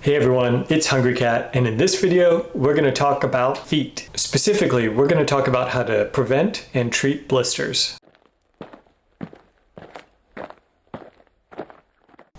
Hey everyone, it's Hungry Cat, and in this video, we're going to talk about feet. Specifically, we're going to talk about how to prevent and treat blisters.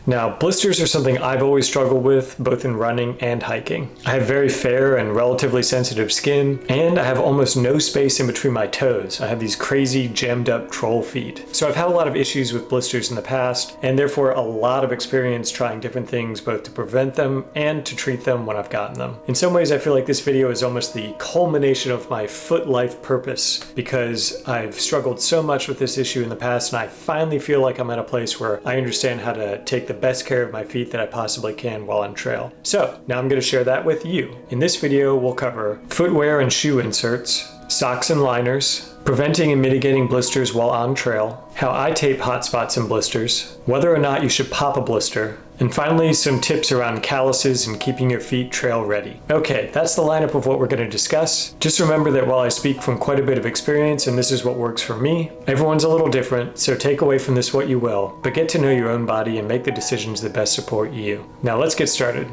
Now, blisters are something I've always struggled with, both in running and hiking. I have very fair and relatively sensitive skin, and I have almost no space in between my toes. I have these crazy jammed up troll feet. So I've had a lot of issues with blisters in the past, and therefore a lot of experience trying different things both to prevent them and to treat them when I've gotten them. In some ways, I feel like this video is almost the culmination of my foot life purpose, because I've struggled so much with this issue in the past, and I finally feel like I'm at a place where I understand how to take the best care of my feet that I possibly can while on trail. So now I'm going to share that with you. In this video, we'll cover footwear and shoe inserts, socks and liners, preventing and mitigating blisters while on trail, how I tape hot spots and blisters, whether or not you should pop a blister, and finally some tips around calluses and keeping your feet trail ready. Okay, that's the lineup of what we're going to discuss. Just remember that while I speak from quite a bit of experience and this is what works for me, everyone's a little different, so take away from this what you will, but get to know your own body and make the decisions that best support you. Now let's get started.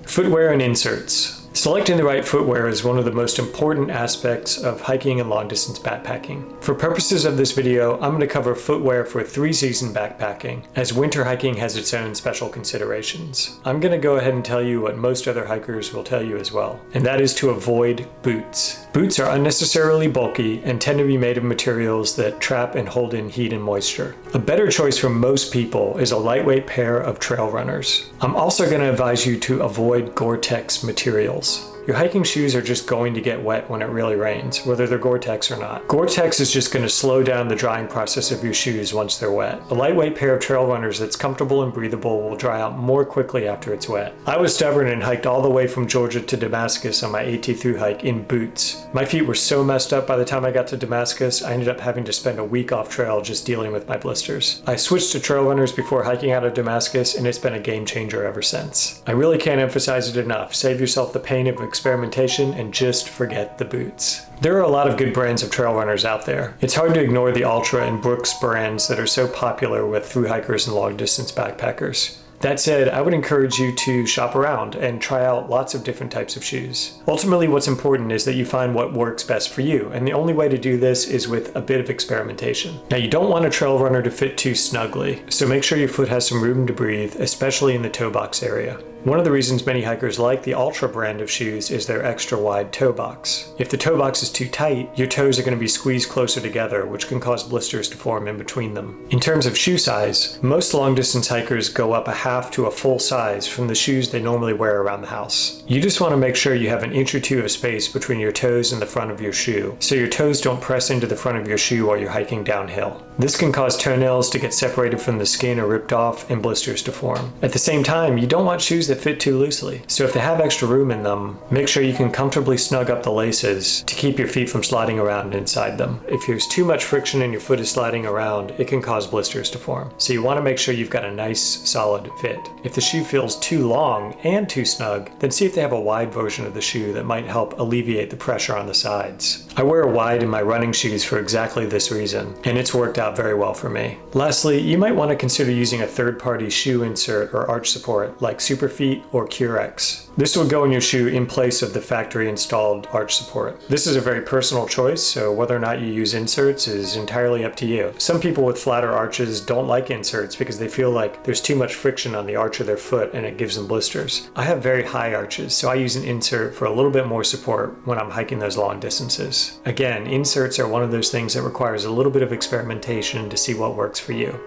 Footwear and inserts. Selecting the right footwear is one of the most important aspects of hiking and long distance backpacking. For purposes of this video, I'm going to cover footwear for 3-season backpacking, as winter hiking has its own special considerations. I'm going to go ahead and tell you what most other hikers will tell you as well, and that is to avoid boots. Boots are unnecessarily bulky and tend to be made of materials that trap and hold in heat and moisture. A better choice for most people is a lightweight pair of trail runners. I'm also going to advise you to avoid Gore-Tex materials. Your hiking shoes are just going to get wet when it really rains, whether they're Gore-Tex or not. Gore-Tex is just going to slow down the drying process of your shoes once they're wet. A lightweight pair of trail runners that's comfortable and breathable will dry out more quickly after it's wet. I was stubborn and hiked all the way from Georgia to Damascus on my AT thru-hike in boots. My feet were so messed up by the time I got to Damascus, I ended up having to spend a week off trail just dealing with my blisters. I switched to trail runners before hiking out of Damascus, and it's been a game changer ever since. I really can't emphasize it enough. Save yourself the pain of experimentation and just forget the boots. There are a lot of good brands of trail runners out there. It's hard to ignore the Altra and Brooks brands that are so popular with thru-hikers and long distance backpackers. That said, I would encourage you to shop around and try out lots of different types of shoes. Ultimately, what's important is that you find what works best for you, and the only way to do this is with a bit of experimentation. Now, you don't want a trail runner to fit too snugly, so make sure your foot has some room to breathe, especially in the toe box area. One of the reasons many hikers like the Altra brand of shoes is their extra wide toe box. If the toe box is too tight, your toes are going to be squeezed closer together, which can cause blisters to form in between them. In terms of shoe size, most long distance hikers go up a half to a full size from the shoes they normally wear around the house. You just want to make sure you have an inch or two of space between your toes and the front of your shoe, so your toes don't press into the front of your shoe while you're hiking downhill. This can cause toenails to get separated from the skin or ripped off and blisters to form. At the same time, you don't want shoes that fit too loosely. So if they have extra room in them, make sure you can comfortably snug up the laces to keep your feet from sliding around inside them. If there's too much friction and your foot is sliding around, it can cause blisters to form. So you want to make sure you've got a nice, solid fit. If the shoe feels too long and too snug, then see if they have a wide version of the shoe that might help alleviate the pressure on the sides. I wear a wide in my running shoes for exactly this reason, and it's worked out very well for me. Lastly, you might want to consider using a third-party shoe insert or arch support like Superfeet or Curex. This will go in your shoe in place of the factory installed arch support. This is a very personal choice, so whether or not you use inserts is entirely up to you. Some people with flatter arches don't like inserts because they feel like there's too much friction on the arch of their foot and it gives them blisters. I have very high arches, so I use an insert for a little bit more support when I'm hiking those long distances. Again, inserts are one of those things that requires a little bit of experimentation to see what works for you.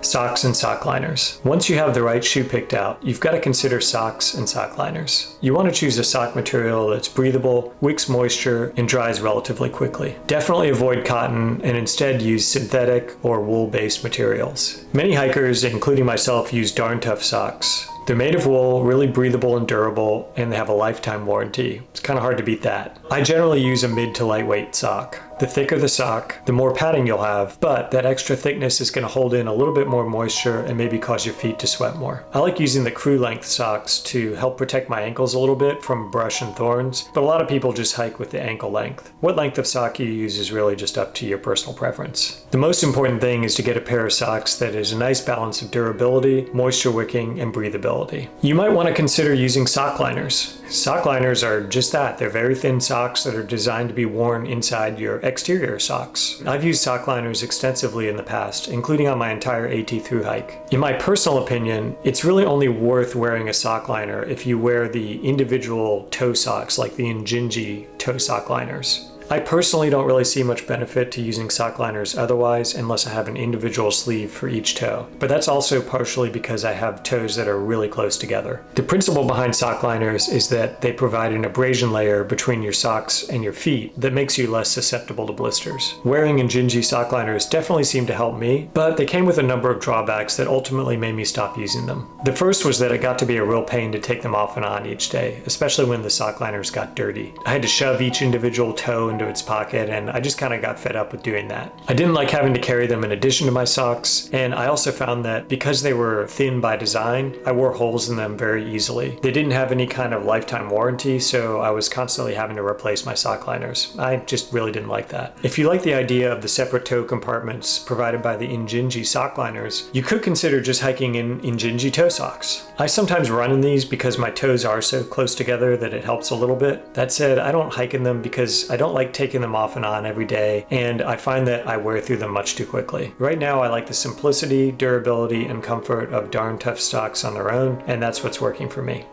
Socks and sock liners. Once you have the right shoe picked out, you've got to consider socks and sock liners. You want to choose a sock material that's breathable, wicks moisture, and dries relatively quickly. Definitely avoid cotton and instead use synthetic or wool-based materials. Many hikers, including myself, use Darn Tough socks. They're made of wool, really breathable and durable, and they have a lifetime warranty. It's kind of hard to beat that. I generally use a mid to lightweight sock. The thicker the sock, the more padding you'll have, but that extra thickness is going to hold in a little bit more moisture and maybe cause your feet to sweat more. I like using the crew length socks to help protect my ankles a little bit from brush and thorns, but a lot of people just hike with the ankle length. What length of sock you use is really just up to your personal preference. The most important thing is to get a pair of socks that is a nice balance of durability, moisture wicking, and breathability. You might want to consider using sock liners. Sock liners are just that. They're very thin socks that are designed to be worn inside your exterior socks. I've used sock liners extensively in the past, including on my entire AT thru hike. In my personal opinion, it's really only worth wearing a sock liner if you wear the individual toe socks like the Injinji toe sock liners. I personally don't really see much benefit to using sock liners otherwise unless I have an individual sleeve for each toe, but that's also partially because I have toes that are really close together. The principle behind sock liners is that they provide an abrasion layer between your socks and your feet that makes you less susceptible to blisters. Wearing Injinji sock liners definitely seemed to help me, but they came with a number of drawbacks that ultimately made me stop using them. The first was that it got to be a real pain to take them off and on each day, especially when the sock liners got dirty. I had to shove each individual toe into its pocket, and I just kind of got fed up with doing that. I didn't like having to carry them in addition to my socks, and I also found that because they were thin by design, I wore holes in them very easily. They didn't have any kind of lifetime warranty, so I was constantly having to replace my sock liners. I just really didn't like that. If you like the idea of the separate toe compartments provided by the Injinji sock liners, you could consider just hiking in Injinji toe socks. I sometimes run in these because my toes are so close together that it helps a little bit. That said, I don't hike in them because I don't like taking them off and on every day, and I find that I wear through them much too quickly. Right now I like the simplicity, durability, and comfort of darn tough socks on their own, and that's what's working for me.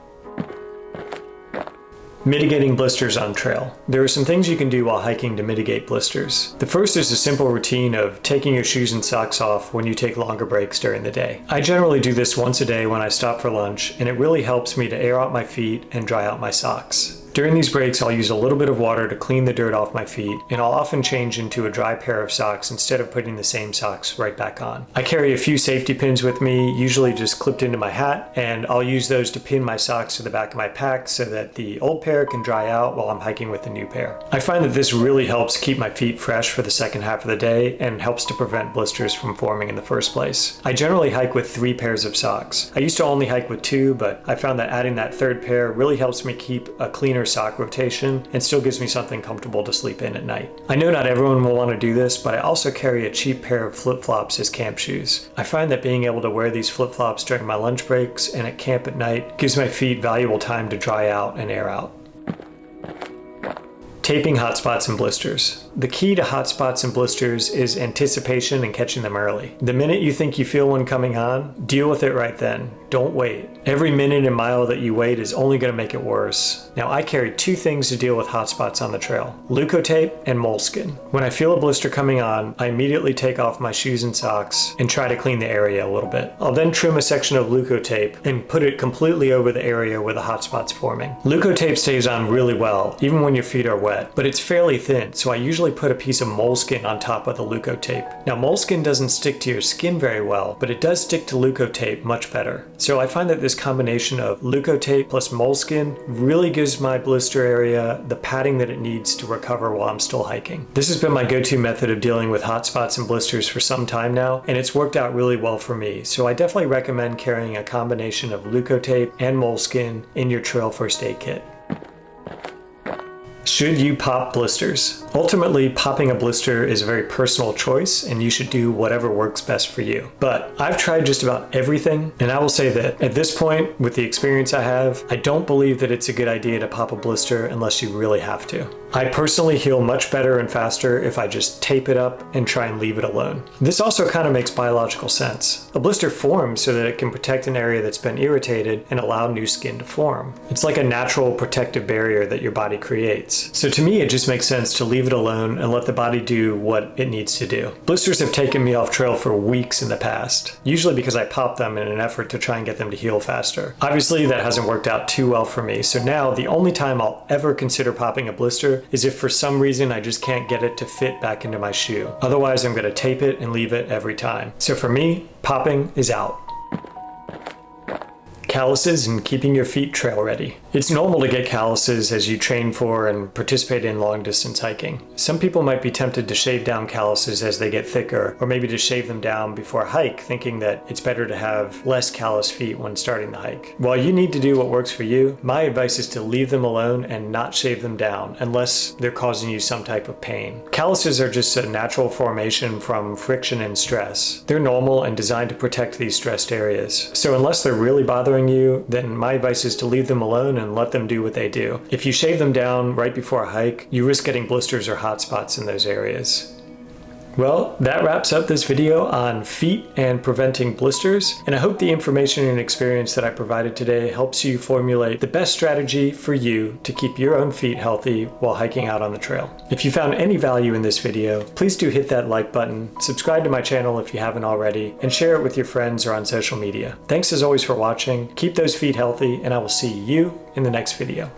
Mitigating blisters on trail. There are some things you can do while hiking to mitigate blisters. The first is a simple routine of taking your shoes and socks off when you take longer breaks during the day. I generally do this once a day when I stop for lunch, and it really helps me to air out my feet and dry out my socks. During these breaks, I'll use a little bit of water to clean the dirt off my feet, and I'll often change into a dry pair of socks instead of putting the same socks right back on. I carry a few safety pins with me, usually just clipped into my hat, and I'll use those to pin my socks to the back of my pack so that the old pair can dry out while I'm hiking with the new pair. I find that this really helps keep my feet fresh for the second half of the day and helps to prevent blisters from forming in the first place. I generally hike with 3 pairs of socks. I used to only hike with 2, but I found that adding that third pair really helps me keep a cleaner sock rotation and still gives me something comfortable to sleep in at night. I know not everyone will want to do this, but I also carry a cheap pair of flip-flops as camp shoes. I find that being able to wear these flip-flops during my lunch breaks and at camp at night gives my feet valuable time to dry out and air out. Taping hotspots and blisters. The key to hotspots and blisters is anticipation and catching them early. The minute you think you feel one coming on, deal with it right then. Don't wait. Every minute and mile that you wait is only going to make it worse. Now, I carry 2 things to deal with hotspots on the trail: Leukotape and moleskin. When I feel a blister coming on, I immediately take off my shoes and socks and try to clean the area a little bit. I'll then trim a section of Leukotape and put it completely over the area where the hotspot's forming. Leukotape stays on really well, even when your feet are wet, but it's fairly thin, so I usually put a piece of moleskin on top of the Leukotape. Now, moleskin doesn't stick to your skin very well, but it does stick to Leukotape much better. So I find that this combination of Leukotape plus moleskin really gives my blister area the padding that it needs to recover while I'm still hiking. This has been my go-to method of dealing with hotspots and blisters for some time now, and it's worked out really well for me. So I definitely recommend carrying a combination of Leukotape and moleskin in your trail first aid kit. Should you pop blisters? Ultimately, popping a blister is a very personal choice, and you should do whatever works best for you. But I've tried just about everything, and I will say that at this point, with the experience I have, I don't believe that it's a good idea to pop a blister unless you really have to. I personally heal much better and faster if I just tape it up and try and leave it alone. This also kind of makes biological sense. A blister forms so that it can protect an area that's been irritated and allow new skin to form. It's like a natural protective barrier that your body creates. So to me, it just makes sense to leave it alone and let the body do what it needs to do. Blisters have taken me off trail for weeks in the past, usually because I pop them in an effort to try and get them to heal faster. Obviously, that hasn't worked out too well for me, so now the only time I'll ever consider popping a blister is if for some reason I just can't get it to fit back into my shoe. Otherwise, I'm going to tape it and leave it every time. So for me, popping is out. Calluses and keeping your feet trail ready. It's normal to get calluses as you train for and participate in long distance hiking. Some people might be tempted to shave down calluses as they get thicker, or maybe to shave them down before a hike, thinking that it's better to have less callous feet when starting the hike. While you need to do what works for you, my advice is to leave them alone and not shave them down unless they're causing you some type of pain. Calluses are just a natural formation from friction and stress. They're normal and designed to protect these stressed areas. So unless they're really bothering you, then my advice is to leave them alone and let them do what they do. If you shave them down right before a hike, you risk getting blisters or hot spots in those areas. Well, that wraps up this video on feet and preventing blisters, and I hope the information and experience that I provided today helps you formulate the best strategy for you to keep your own feet healthy while hiking out on the trail. If you found any value in this video, please do hit that like button, subscribe to my channel if you haven't already, and share it with your friends or on social media. Thanks as always for watching, keep those feet healthy, and I will see you in the next video.